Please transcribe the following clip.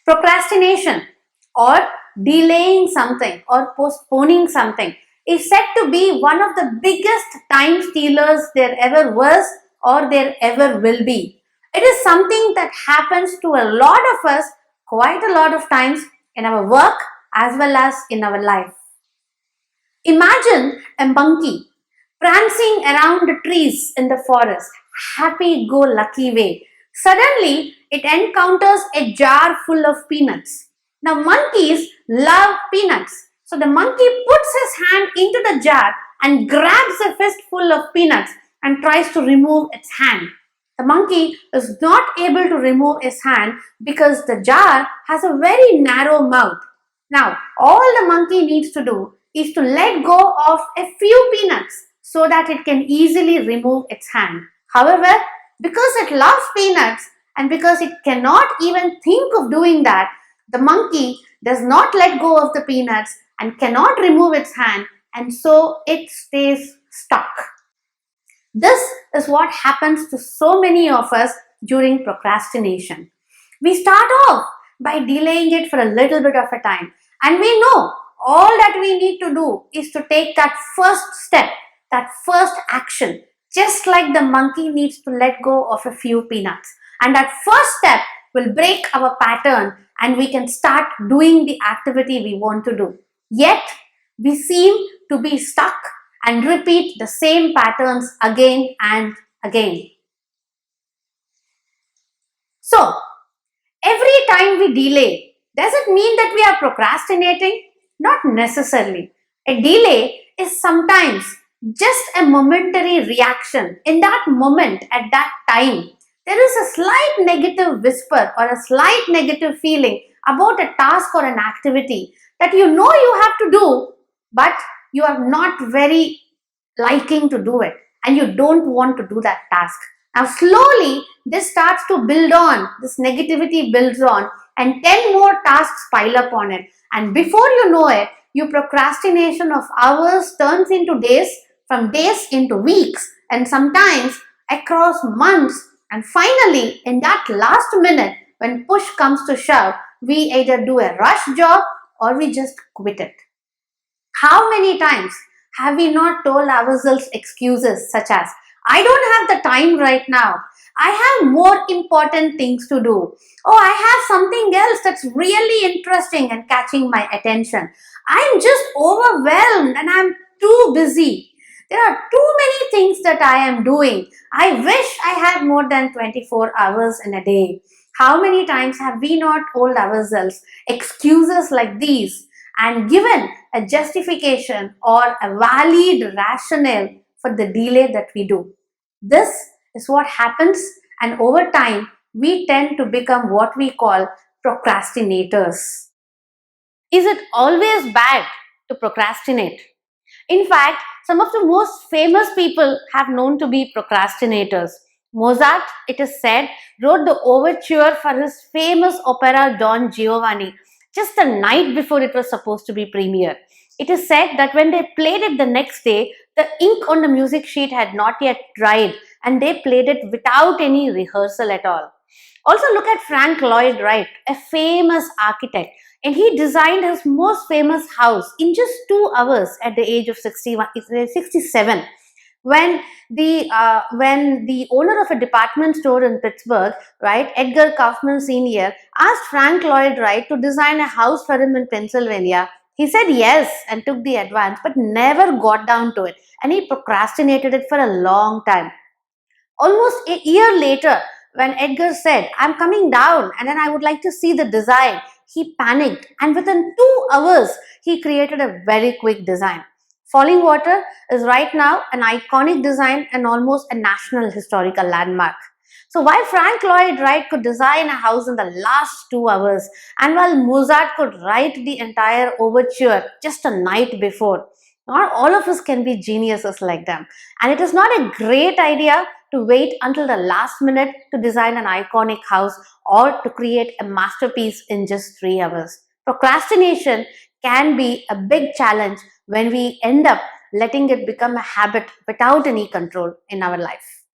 Procrastination or delaying something or postponing something is said to be one of the biggest time stealers there ever was or there ever will be. It is something that happens to a lot of us quite a lot of times in our work as well as in our life. Imagine a monkey prancing around the trees in the forest, happy-go-lucky way. Suddenly, it encounters a jar full of peanuts. Now, monkeys love peanuts. So, the monkey puts his hand into the jar and grabs a fistful of peanuts and tries to remove its hand. The monkey is not able to remove his hand because the jar has a very narrow mouth. Now, all the monkey needs to do is to let go of a few peanuts so that it can easily remove its hand. However, because it loves peanuts and because it cannot even think of doing that, the monkey does not let go of the peanuts and cannot remove its hand, and so it stays stuck. This is what happens to so many of us during procrastination. We start off by delaying it for a little bit of a time, and we know all that we need to do is to take that first step, that first action, just like the monkey needs to let go of a few peanuts. And that first step will break our pattern and we can start doing the activity we want to do. Yet, we seem to be stuck and repeat the same patterns again and again. So, every time we delay, does it mean that we are procrastinating? Not necessarily. A delay is sometimes just a momentary reaction. In that moment, at that time, there is a slight negative whisper or a slight negative feeling about a task or an activity that you know you have to do, but you are not very liking to do it and you don't want to do that task. Now slowly this starts to build on, this negativity builds on, and 10 more tasks pile up on it. And before you know it, your procrastination of hours turns into days, from days into weeks, and sometimes across months. And finally, in that last minute, when push comes to shove, we either do a rush job or we just quit it. How many times have we not told ourselves excuses such as, I don't have the time right now. I have more important things to do. Oh, I have something else that's really interesting and catching my attention. I'm just overwhelmed and I'm too busy. There are too many things that I am doing. I wish I had more than 24 hours in a day. How many times have we not told ourselves excuses like these and given a justification or a valid rationale for the delay that we do? This is what happens, and over time we tend to become what we call procrastinators. Is it always bad to procrastinate? In fact, some of the most famous people have known to be procrastinators. Mozart, it is said, wrote the overture for his famous opera Don Giovanni just the night before it was supposed to be premiered. It is said that when they played it the next day, the ink on the music sheet had not yet dried and they played it without any rehearsal at all. Also look at Frank Lloyd Wright, a famous architect, and he designed his most famous house in just 2 hours at the age of 67. When the owner of a department store in Pittsburgh, right, Edgar Kaufman Sr., asked Frank Lloyd Wright to design a house for him in Pennsylvania, he said yes and took the advance, but never got down to it, and he procrastinated it for a long time. Almost a year later, when Edgar said, I'm coming down and then I would like to see the design, he panicked and within 2 hours, he created a very quick design. Falling Water is right now an iconic design and almost a national historical landmark. So while Frank Lloyd Wright could design a house in the last 2 hours, and while Mozart could write the entire overture just a night before, not all of us can be geniuses like them. And it is not a great idea to wait until the last minute to design an iconic house or to create a masterpiece in just 3 hours. Procrastination can be a big challenge when we end up letting it become a habit without any control in our life.